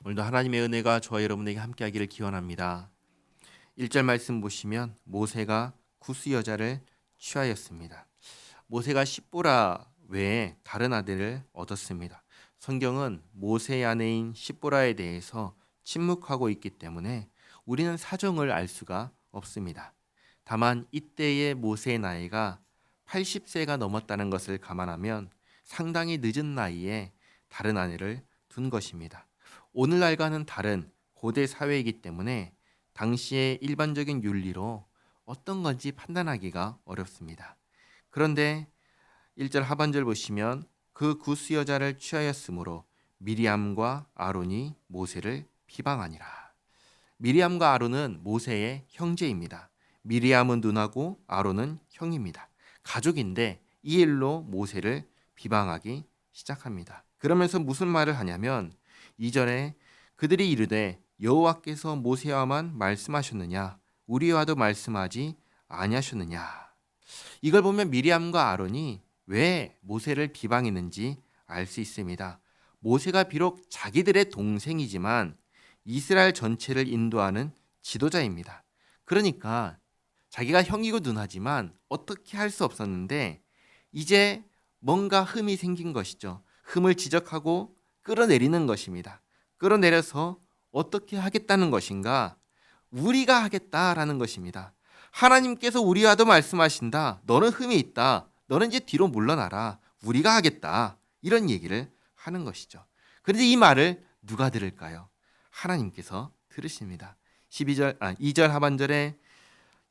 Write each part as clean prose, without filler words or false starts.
오늘도 하나님의 은혜가 저와 여러분에게 함께하기를 기원합니다. 1절 말씀 보시면 모세가 구스 여자를 취하였습니다. 모세가 십보라 외에 다른 아들을 얻었습니다. 성경은 모세의 아내인 십보라에 대해서 침묵하고 있기 때문에 우리는 사정을 알 수가 없습니다. 다만 이때의 모세의 나이가 80세가 넘었다는 것을 감안하면 상당히 늦은 나이에 다른 아내를 둔 것입니다. 오늘날과는 다른 고대 사회이기 때문에 당시의 일반적인 윤리로 어떤 건지 판단하기가 어렵습니다. 그런데 1절 하반절 보시면 그 구스 여자를 취하였으므로 미리암과 아론이 모세를 비방하니라. 미리암과 아론은 모세의 형제입니다. 미리암은 누나고 아론은 형입니다. 가족인데 이 일로 모세를 비방하기 시작합니다. 그러면서 무슨 말을 하냐면 2절에 그들이 이르되 여호와께서 모세와만 말씀하셨느냐 우리와도 말씀하지 아니하셨느냐. 이걸 보면 미리암과 아론이 왜 모세를 비방했는지 알 수 있습니다. 모세가 비록 자기들의 동생이지만 이스라엘 전체를 인도하는 지도자입니다. 그러니까 자기가 형이고 누나지만 어떻게 할 수 없었는데 이제 뭔가 흠이 생긴 것이죠. 흠을 지적하고 끌어내리는 것입니다. 끌어내려서 어떻게 하겠다는 것인가? 우리가 하겠다라는 것입니다. 하나님께서 우리와도 말씀하신다. 너는 흠이 있다. 너는 이제 뒤로 물러나라. 우리가 하겠다. 이런 얘기를 하는 것이죠. 그런데 이 말을 누가 들을까요? 하나님께서 들으십니다. 2절 하반절에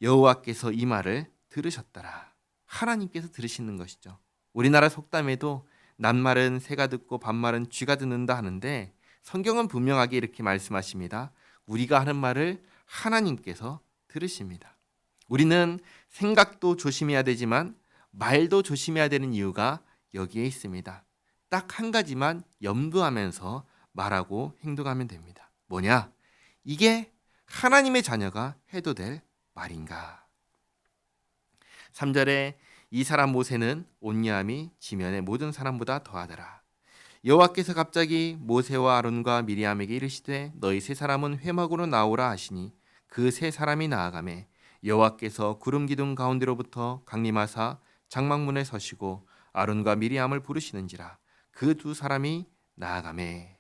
여호와께서 이 말을 들으셨더라. 하나님께서 들으시는 것이죠. 우리나라 속담에도 낱말은 새가 듣고 반말은 쥐가 듣는다 하는데 성경은 분명하게 이렇게 말씀하십니다. 우리가 하는 말을 하나님께서 들으십니다. 우리는 생각도 조심해야 되지만 말도 조심해야 되는 이유가 여기에 있습니다. 딱 한 가지만 염두하면서 말하고 행동하면 됩니다. 뭐냐? 이게 하나님의 자녀가 해도 될 말인가? 3절에 이 사람 모세는 온유함이 지면의 모든 사람보다 더하더라. 여호와께서 갑자기 모세와 아론과 미리암에게 이르시되 너희 세 사람은 회막으로 나오라 하시니 그 세 사람이 나아가매 여호와께서 구름 기둥 가운데로부터 강림하사 장막문에 서시고 아론과 미리암을 부르시는지라. 그 두 사람이 나아가매.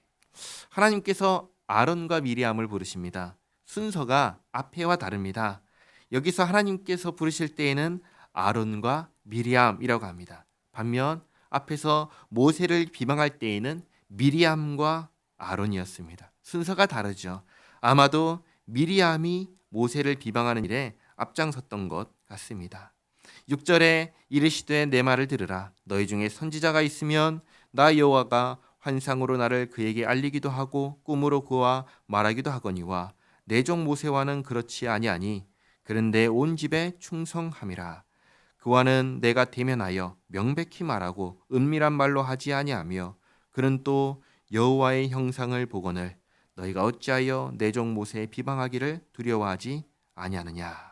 하나님께서 아론과 미리암을 부르십니다. 순서가 앞에와 다릅니다. 여기서 하나님께서 부르실 때에는 아론과 미리암이라고 합니다. 반면 앞에서 모세를 비방할 때에는 미리암과 아론이었습니다. 순서가 다르죠. 아마도 미리암이 모세를 비방하는 일에 앞장섰던 것 같습니다. 6절에 이르시되 내 말을 들으라. 너희 중에 선지자가 있으면 나 여호와가 환상으로 나를 그에게 알리기도 하고 꿈으로 그와 말하기도 하거니와 내 종 모세와는 그렇지 아니하니 그런데 온 집에 충성함이라. 그와는 내가 대면하여 명백히 말하고 은밀한 말로 하지 아니하며 그는 또 여호와의 형상을 보거늘 너희가 어찌하여 내 종 모세의 비방하기를 두려워하지 아니하느냐.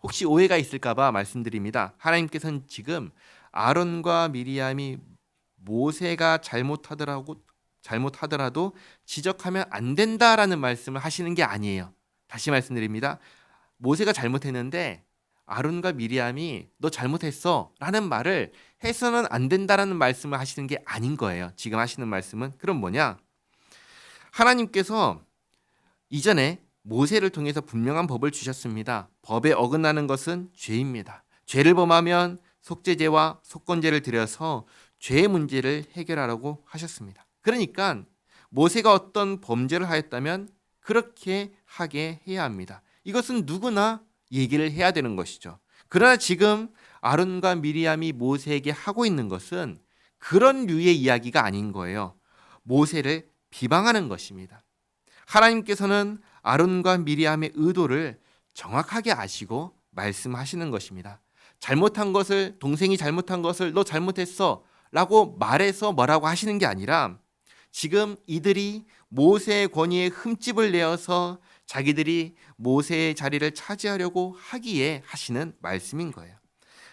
혹시 오해가 있을까봐 말씀드립니다. 하나님께서는 지금 아론과 미리암이 모세가 잘못하더라도 지적하면 안 된다라는 말씀을 하시는 게 아니에요. 다시 말씀드립니다. 모세가 잘못했는데 아론과 미리암이 너 잘못했어 라는 말을 해서는 안 된다라는 말씀을 하시는 게 아닌 거예요. 지금 하시는 말씀은 그럼 뭐냐? 하나님께서 이전에 모세를 통해서 분명한 법을 주셨습니다. 법에 어긋나는 것은 죄입니다. 죄를 범하면 속죄제와 속건제를 드려서 죄의 문제를 해결하라고 하셨습니다. 그러니까 모세가 어떤 범죄를 하였다면 그렇게 하게 해야 합니다. 이것은 누구나 얘기를 해야 되는 것이죠. 그러나 지금 아론과 미리암이 모세에게 하고 있는 것은 그런 류의 이야기가 아닌 거예요. 모세를 비방하는 것입니다. 하나님께서는 아론과 미리암의 의도를 정확하게 아시고 말씀하시는 것입니다. 잘못한 것을, 동생이 잘못한 것을 너 잘못했어 라고 말해서 뭐라고 하시는 게 아니라 지금 이들이 모세의 권위에 흠집을 내어서 자기들이 모세의 자리를 차지하려고 하기에 하시는 말씀인 거예요.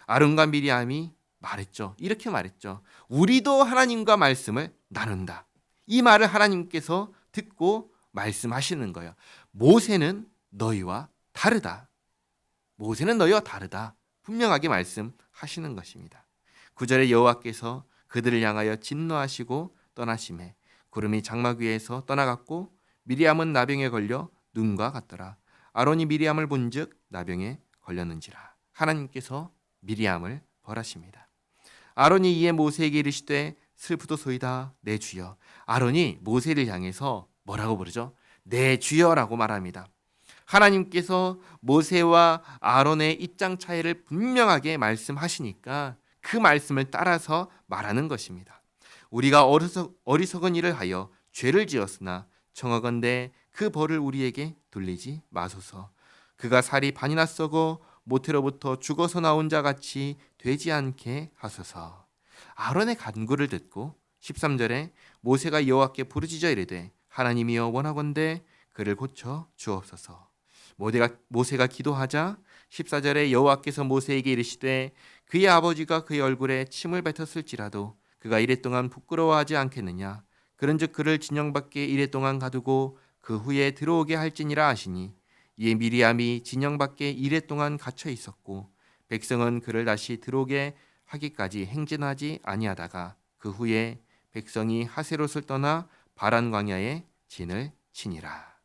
아론과 미리암이 말했죠. 이렇게 말했죠. 우리도 하나님과 말씀을 나눈다. 이 말을 하나님께서 듣고 말씀하시는 거예요. 모세는 너희와 다르다. 모세는 너희와 다르다. 분명하게 말씀하시는 것입니다. 9절에 여호와께서 그들을 향하여 진노하시고 떠나심에 구름이 장막 위에서 떠나갔고 미리암은 나병에 걸려 눈과 같더라. 아론이 미리암을 본즉 나병에 걸렸는지라. 하나님께서 미리암을 벌하십니다. 아론이 이에 모세에게 이르시되 슬프도소이다 내 주여. 아론이 모세를 향해서 뭐라고 부르죠? 내 주여라고 말합니다. 하나님께서 모세와 아론의 입장 차이를 분명하게 말씀하시니까 그 말씀을 따라서 말하는 것입니다. 우리가 어리석은 일을 하여 죄를 지었으나 청하건대 그 벌을 우리에게 돌리지 마소서. 그가 살이 반이나 썩어 모태로부터 죽어서 나온 자 같이 되지 않게 하소서. 아론의 간구를 듣고 13절에 모세가 여호와께 부르짖어 이르되 하나님이여 원하건대 그를 고쳐 주옵소서. 모세가 기도하자 14절에 여호와께서 모세에게 이르시되 그의 아버지가 그의 얼굴에 침을 뱉었을지라도 그가 이랫동안 부끄러워하지 않겠느냐. 그런즉 그를 진영 밖에 이랫동안 가두고 그 후에 들어오게 할지니라 하시니 이에 미리암이 진영 밖에 이랫동안 갇혀 있었고 백성은 그를 다시 들어오게 하기까지 행진하지 아니하다가 그 후에 백성이 하세롯을 떠나 바란 광야에 진을 치니라.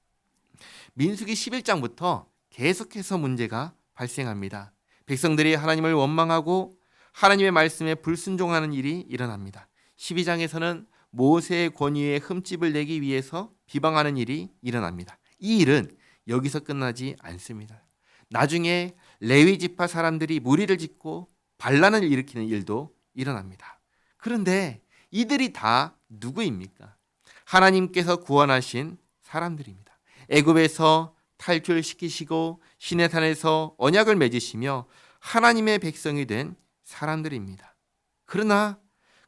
민수기 11장부터 계속해서 문제가 발생합니다. 백성들이 하나님을 원망하고 하나님의 말씀에 불순종하는 일이 일어납니다. 12장에서는 모세의 권위에 흠집을 내기 위해서 비방하는 일이 일어납니다. 이 일은 여기서 끝나지 않습니다. 나중에 레위 지파 사람들이 무리를 짓고 반란을 일으키는 일도 일어납니다. 그런데 이들이 다 누구입니까? 하나님께서 구원하신 사람들입니다. 애굽에서 탈출시키시고 시내산에서 언약을 맺으시며 하나님의 백성이 된 사람들입니다. 그러나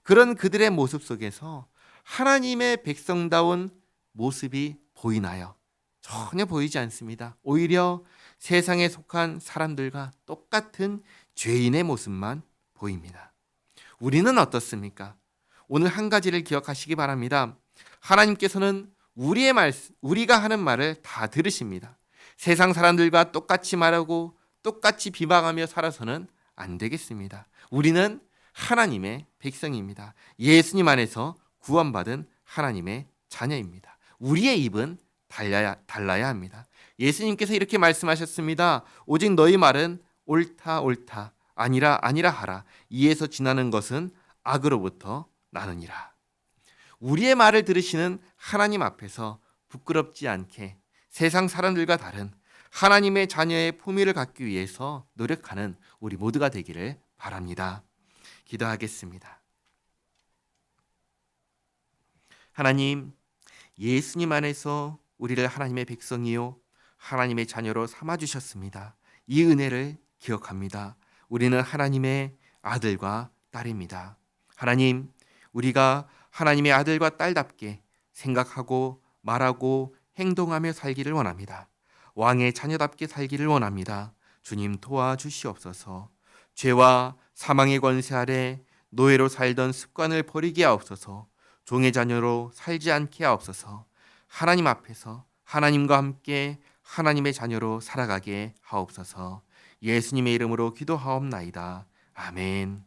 그런 그들의 모습 속에서 하나님의 백성다운 모습이 보이나요? 전혀 보이지 않습니다. 오히려 세상에 속한 사람들과 똑같은 죄인의 모습만 보입니다. 우리는 어떻습니까? 오늘 한 가지를 기억하시기 바랍니다. 하나님께서는 우리가 하는 말을 다 들으십니다. 세상 사람들과 똑같이 말하고 똑같이 비방하며 살아서는 안 되겠습니다. 우리는 하나님의 백성입니다. 예수님 안에서 구원받은 하나님의 자녀입니다. 우리의 입은 달라야 합니다. 예수님께서 이렇게 말씀하셨습니다. 오직 너희 말은 옳다 옳다 아니라 아니라 하라. 이에서 지나는 것은 악으로부터 나느니라. 우리의 말을 들으시는 하나님 앞에서 부끄럽지 않게 세상 사람들과 다른 하나님의 자녀의 품위를 갖기 위해서 노력하는 우리 모두가 되기를 바랍니다. 기도하겠습니다. 하나님, 예수님 안에서 우리를 하나님의 백성이요 하나님의 자녀로 삼아주셨습니다. 이 은혜를 기억합니다. 우리는 하나님의 아들과 딸입니다. 하나님, 우리가 하나님의 아들과 딸답게 생각하고 말하고 행동하며 살기를 원합니다. 왕의 자녀답게 살기를 원합니다. 주님 도와주시옵소서. 죄와 사망의 권세 아래 노예로 살던 습관을 버리게 하옵소서. 종의 자녀로 살지 않게 하옵소서. 하나님 앞에서 하나님과 함께 하나님의 자녀로 살아가게 하옵소서. 예수님의 이름으로 기도하옵나이다. 아멘.